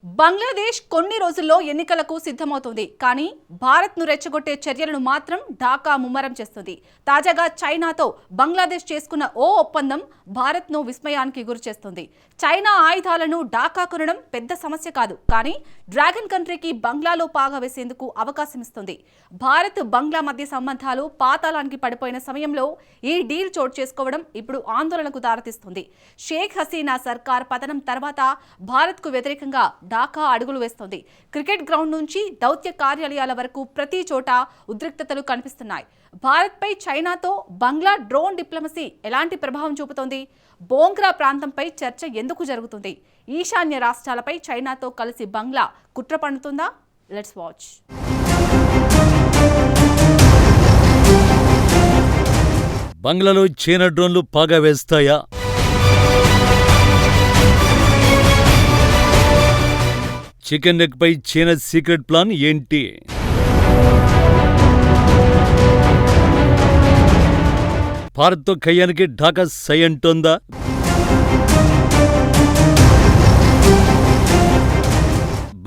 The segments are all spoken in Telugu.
బంగ్లాదేశ్ కొన్ని రోజుల్లో ఎన్నికలకు సిద్ధమవుతుంది. కానీ భారత్ను రెచ్చగొట్టే చర్యలను మాత్రం ఢాకా ముమ్మరం చేస్తుంది. తాజాగా చైనాతో బంగ్లాదేశ్ చేసుకున్న ఓ ఒప్పందం భారత్ను విస్మయానికి గురిచేస్తుంది. చైనా ఆయుధాలను ఢాకా కొనడం పెద్ద సమస్య కాదు, కానీ డ్రాగన్ కంట్రీకి బంగ్లాలో పాగా వేసేందుకు అవకాశం ఇస్తుంది. భారత్ బంగ్లా మధ్య సంబంధాలు పాతాళానికి పడిపోయిన సమయంలో ఈ డీల్ చోటు చేసుకోవడం ఇప్పుడు ఆందోళనకు దారితీస్తుంది. షేక్ హసీనా సర్కార్ పతనం తర్వాత భారత్కు వ్యతిరేకంగా ఢాకా అడుగులు వేస్తోంది. క్రికెట్ గ్రౌండ్ నుంచి దౌత్య కార్యాలయాల వరకు ప్రతి చోట ఉద్రిక్తతలు కనిపిస్తున్నాయి. భారత్పై చైనాతో బంగ్లా డ్రోన్ డిప్లొమసీ ఎలాంటి ప్రభావం చూపుతోంది? బోంగ్రా ప్రాంతంపై చర్చ ఎందుకు జరుగుతుంది? ఈశాన్య రాష్ట్రాలపై చైనాతో కలిసి బంగ్లా కుట్ర పన్నుతుందా? Let's watch. బంగ్లాలో చైనా డ్రోన్లు పాగా వేస్తాయా? చికెన్ నెక్ పై చైనా సీక్రెట్ ప్లాన్ ఏంటి? భారత్తో కయ్యానికి ఢాకా సై అంటోందా?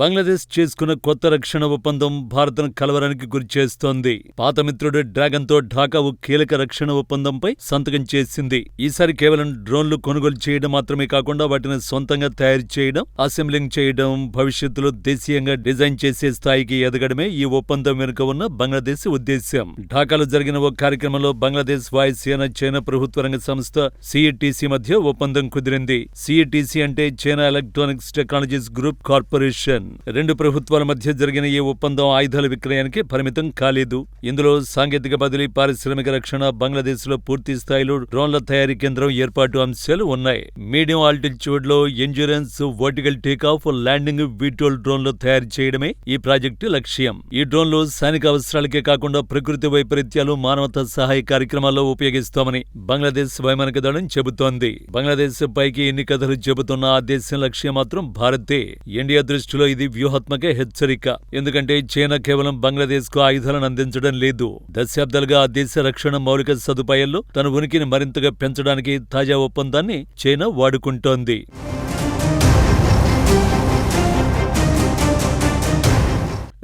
బంగ్లాదేశ్ చేసుకున్న కొత్త రక్షణ ఒప్పందం భారత్ను కలవరానికి గురిచేస్తోంది. పాత మిత్రుడు డ్రాగన్ తో ఢాకా ఓ కీలక రక్షణ ఒప్పందంపై సంతకం చేసింది. ఈసారి కేవలం డ్రోన్లు కొనుగోలు చేయడం మాత్రమే కాకుండా వాటిని సొంతంగా తయారు చేయడం, అసెంబ్లింగ్ చేయడం, భవిష్యత్తులో దేశీయంగా డిజైన్ చేసే స్థాయికి ఎదగడమే ఈ ఒప్పందం వెనుక ఉన్న బంగ్లాదేశ్ ఉద్దేశ్యం. ఢాకాలో జరిగిన ఓ కార్యక్రమంలో బంగ్లాదేశ్ వాయుసేన, చైనా ప్రభుత్వ రంగ సంస్థ సిఈటిసి మధ్య ఒప్పందం కుదిరింది. సిఈటిసి అంటే China electronics technologies group corporation. రెండు ప్రభుత్వాల మధ్య జరిగిన ఈ ఒప్పందం ఆయుధాల విక్రయానికి పరిమితం కాలేదు. ఇందులో సాంకేతిక బదిలీ, పారిశ్రామిక రక్షణ, బంగ్లాదేశ్ లో పూర్తి స్థాయిలో డ్రోన్ల తయారీ కేంద్రం ఏర్పాటు అంశాలు ఉన్నాయి. మీడియం ఆల్టిట్యూడ్ లో ఎండ్యూరెన్స్, వర్టికల్ టేకాఫ్, ల్యాండింగ్ వీటోల్ డ్రోన్లు తయారు చేయడమే ఈ ప్రాజెక్టు లక్ష్యం. ఈ డ్రోన్లు సైనిక అవసరాలకే కాకుండా ప్రకృతి వైపరీత్యాలు, మానవతా సహాయ కార్యక్రమాల్లో ఉపయోగిస్తామని బంగ్లాదేశ్ వైమానిక దళం చెబుతోంది. బంగ్లాదేశ్ పైకి ఎన్ని కథలు చెబుతున్నా ఆ దేశం లక్ష్యం మాత్రం భారతే. ఇండియా దృష్టిలో ఇది వ్యూహాత్మక హెచ్చరిక. ఎందుకంటే చైనా కేవలం బంగ్లాదేశ్ కు ఆయుధాలను అందించడం లేదు. దశాబ్దాలుగా ఆ దేశ రక్షణ మౌలిక సదుపాయాల్లో తన ఉనికిని మరింతగా పెంచడానికి తాజా ఒప్పందాన్ని చైనా వాడుకుంటోంది.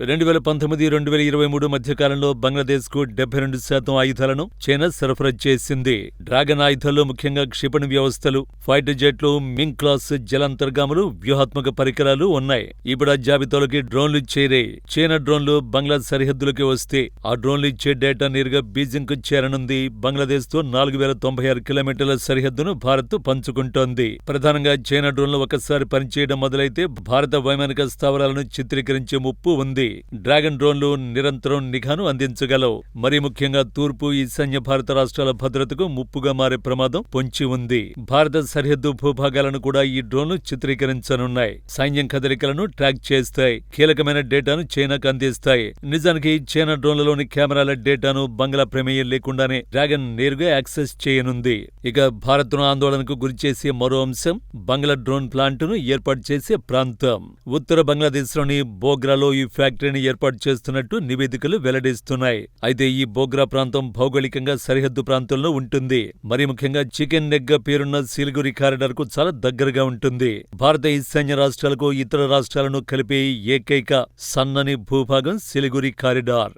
2019-2023 మధ్యకాలంలో బంగ్లాదేశ్కు 72% ఆయుధాలను చైనా సరఫరా చేసింది. డ్రాగన్ ఆయుధాల్లో ముఖ్యంగా క్షిపణి వ్యవస్థలు, ఫైటర్ జెట్లు, మింగ్ క్లాస్ జలాంతర్గాములు, వ్యూహాత్మక పరికరాలు ఉన్నాయి. ఇప్పుడు ఆ జాబితాలోకి డ్రోన్లు చేరాయి. చైనా డ్రోన్లు బంగ్లా సరిహద్దులకి వస్తే ఆ డ్రోన్లు ఇచ్చే డేటా నేరుగా బీజింగ్ కు చేరనుంది. బంగ్లాదేశ్తో 4096 కిలోమీటర్ల సరిహద్దును భారత్ పంచుకుంటోంది. ప్రధానంగా చైనా డ్రోన్లు ఒకసారి పనిచేయడం మొదలైతే భారత వైమానిక స్థావరాలను చిత్రీకరించే ముప్పు ఉంది. డ్రాగన్ డ్రోన్లు నిరంతరం నిఘాను అందించగలవు. మరీ ముఖ్యంగా తూర్పు, ఈశాన్య భారత రాష్ట్రాల భద్రతకు ముప్పుగా మారే ప్రమాదం పొంచి ఉంది. భారత సరిహద్దు భూభాగాలను కూడా ఈ డ్రోన్లు చిత్రీకరించనున్నాయి. సైన్యం కదలికలను ట్రాక్ చేస్తాయి. కీలకమైన డేటాను చైనాకు అందిస్తాయి. నిజానికి చైనా డ్రోన్లలోని కెమెరాల డేటాను బంగ్లా ప్రమేయం లేకుండానే డ్రాగన్ నేరుగా యాక్సెస్ చేయనుంది. ఇక భారత్ను ఆందోళనకు గురిచేసే మరో అంశం బంగ్లా డ్రోన్ ప్లాంటును ఏర్పాటు చేసే ప్రాంతం. ఉత్తర బంగ్లాదేశ్లోని బోగ్రాలో ఈ ఫ్యాక్టరీని ఏర్పాటు చేస్తున్నట్టు నివేదికలు వెల్లడిస్తున్నాయి. అయితే ఈ బోగ్రా ప్రాంతం భౌగోళికంగా సరిహద్దు ప్రాంతంలో ఉంటుంది. మరి ముఖ్యంగా చికెన్ నెక్ గా పేరున్న సిలిగురి కారిడార్ కు చాలా దగ్గరగా ఉంటుంది. భారత ఈశాన్య రాష్ట్రాలకు ఇతర రాష్ట్రాలను కలిపే ఏకైక సన్నని భూభాగం సిలిగురి కారిడార్.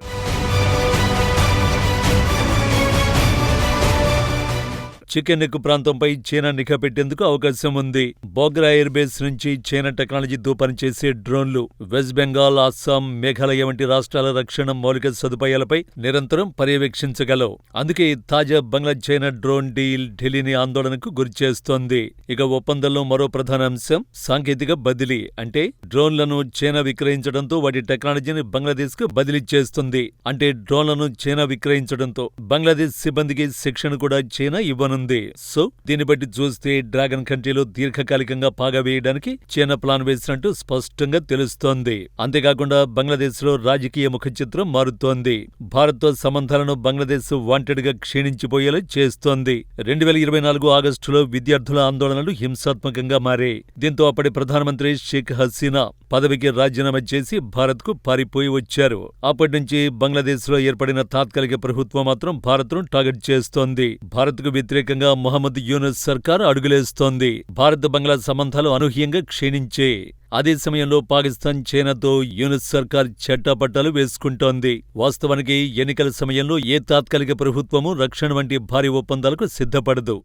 చికెన్ నెక్ ప్రాంతంపై చైనా నిఘా పెట్టేందుకు అవకాశం ఉంది. బోగ్రా ఎయిర్ బేస్ నుంచి చైనా టెక్నాలజీతో పనిచేసే డ్రోన్లు వెస్ట్ బెంగాల్, అస్సాం, మేఘాలయ వంటి రాష్ట్రాల రక్షణ మౌలిక సదుపాయాలపై నిరంతరం పర్యవేక్షించగలవు. అందుకే తాజా బంగ్లా చైనా డ్రోన్ డీల్ ఢిల్లీని ఆందోళనకు గురిచేస్తోంది. ఇక ఒప్పందంలో మరో ప్రధాన అంశం సాంకేతిక బదిలీ. అంటే డ్రోన్లను చైనా విక్రయించడంతో వాటి టెక్నాలజీని బంగ్లాదేశ్ కు బదిలీ చేస్తుంది. అంటే డ్రోన్లను చైనా విక్రయించడంతో బంగ్లాదేశ్ సిబ్బందికి శిక్షణ కూడా చైనా ఇవ్వనుంది. సో దీన్ని బట్టి చూస్తే డ్రాగన్ కంట్రీలో దీర్ఘకాలికంగా పాగా వేయడానికి చైనా ప్లాన్ వేసినట్టు స్పష్టంగా తెలుస్తోంది. అంతేకాకుండా బంగ్లాదేశ్ లో రాజకీయ ముఖ చిత్రం మారుతోంది. భారత్ తో సంబంధాలను బంగ్లాదేశ్ వాంటెడ్ గా క్షీణించిపోయేలా చేస్తోంది. 2024 ఆగస్టులో విద్యార్థుల ఆందోళనలు హింసాత్మకంగా మారాయి. దీంతో అప్పటి ప్రధానమంత్రి షేక్ హసీనా పదవికి రాజీనామా చేసి భారత్కు పారిపోయి వచ్చారు. అప్పటి నుంచి బంగ్లాదేశ్లో ఏర్పడిన తాత్కాలిక ప్రభుత్వం మాత్రం భారత్ను టార్గెట్ చేస్తోంది. భారత్కు వ్యతిరేకంగా మొహమ్మద్ యూనుస్ సర్కార్ అడుగులేస్తోంది. భారత్ బంగ్లా సంబంధాలు అనూహ్యంగా క్షీణించే అదే సమయంలో పాకిస్తాన్ చైనాతో యూనుస్ సర్కార్ చట్టాపట్టాలు వేసుకుంటోంది. వాస్తవానికి ఎన్నికల సమయంలో ఏ తాత్కాలిక ప్రభుత్వమూ రక్షణ వంటి భారీ ఒప్పందాలకు సిద్ధపడదు.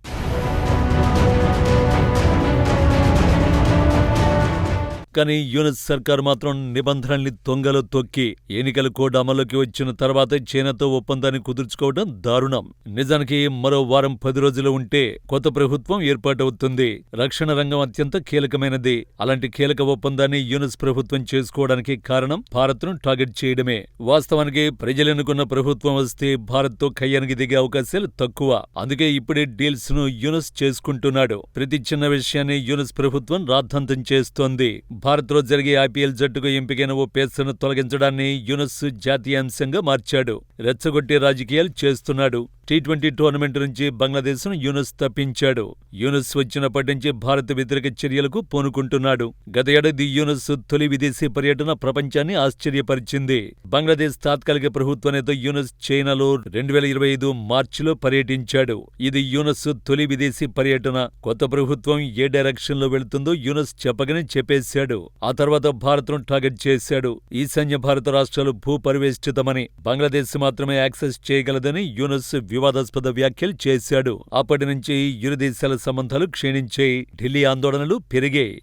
కానీ యూనుస్ సర్కార్ మాత్రం నిబంధనల్ని తొంగలో తొక్కి ఎన్నికల కోడ్ అమల్లోకి వచ్చిన తర్వాత చైనాతో ఒప్పందాన్ని కుదుర్చుకోవడం దారుణం. నిజానికి మరో వారం 10 రోజులు ఉంటే కొత్త ప్రభుత్వం ఏర్పాటవుతుంది. రక్షణ రంగం అత్యంత కీలకమైనది. అలాంటి కీలక ఒప్పందాన్ని యూనుస్ ప్రభుత్వం చేసుకోవడానికి కారణం భారత్ను టార్గెట్ చేయడమే. వాస్తవానికి ప్రజలెన్నుకున్న ప్రభుత్వం వస్తే భారత్తో కయ్యానికి దిగే అవకాశాలు తక్కువ. అందుకే ఇప్పుడే డీల్స్ ను యూనుస్ చేసుకుంటున్నాడు. ప్రతి చిన్న విషయాన్ని యూనుస్ ప్రభుత్వం రాద్ధాంతం చేస్తోంది. భారత్లో జరిగే ఐపీఎల్ జట్టుకు ఎంపికైన ఓ పేసర్ను తొలగించడాన్ని యూనుస్ జాతీయ అంశంగా మార్చాడు. రెచ్చగొట్టే రాజకీయాలు చేస్తున్నాడు. టీ20 టోర్నమెంట్ నుంచి బంగ్లాదేశ్ను యూనుస్ తప్పించాడు. యూనుస్ వచ్చినప్పటి నుంచి భారత వ్యతిరేక చర్యలకు పూనుకుంటున్నాడు. గత ఏడాది యూనుస్ తొలి విదేశీ పర్యటన ప్రపంచాన్ని ఆశ్చర్యపరిచింది. బంగ్లాదేశ్ తాత్కాలిక ప్రభుత్వ నేత యూనుస్ చైనాలో 2025 మార్చిలో పర్యటించాడు. ఇది యూనుస్ తొలి విదేశీ పర్యటన. కొత్త ప్రభుత్వం ఏ డైరెక్షన్లో వెళుతుందో యూనుస్ చెప్పగానే చెప్పేశాడు. ఆ తర్వాత భారత్ను టార్గెట్ చేశాడు. ఈశాన్య భారత రాష్ట్రాలు భూపరివేష్టితమని, బంగ్లాదేశ్ మాత్రమే యాక్సెస్ చేయగలదని యూనుస్ వివాదాస్పద వ్యాఖ్యలు చేశాడు. అప్పటి నుంచి ఇరు దేశాల సంబంధాలు క్షీణించాయి. ఢిల్లీ ఆందోళనలు పెరిగాయి.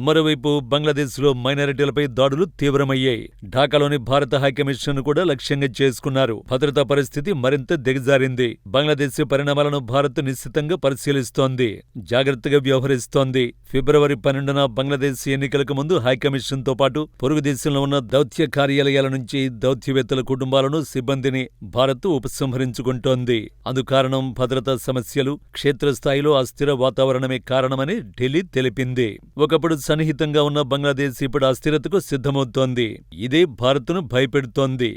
మరోవైపు బంగ్లాదేశ్లో మైనారిటీలపై దాడులు తీవ్రమయ్యాయి. ఢాకాలోని భారత హైకమిషన్ కూడా లక్ష్యంగా చేసుకున్నారు. భద్రతా పరిస్థితి మరింత దిగజారింది. బంగ్లాదేశ్ పరిణామాలను భారత్ నిశ్చితంగా పరిశీలిస్తోంది, జాగ్రత్తగా వ్యవహరిస్తోంది. ఫిబ్రవరి 12న బంగ్లాదేశ్ ఎన్నికలకు ముందు హైకమిషన్ తో పాటు పొరుగు దేశంలో ఉన్న దౌత్య కార్యాలయాల నుంచి దౌత్యవేత్తల కుటుంబాలను, సిబ్బందిని భారత్ ఉపసంహరించుకుంటోంది. అందుకారణం భద్రతా సమస్యలు, క్షేత్రస్థాయిలో అస్థిర వాతావరణమే కారణమని ఢిల్లీ తెలిపింది. ఒకప్పుడు సన్నిహితంగా ఉన్న బంగ్లాదేశ్ ఇప్పుడు అస్థిరతకు సిద్ధమవుతోంది. ఇదే భారత్ను భయపెడుతోంది.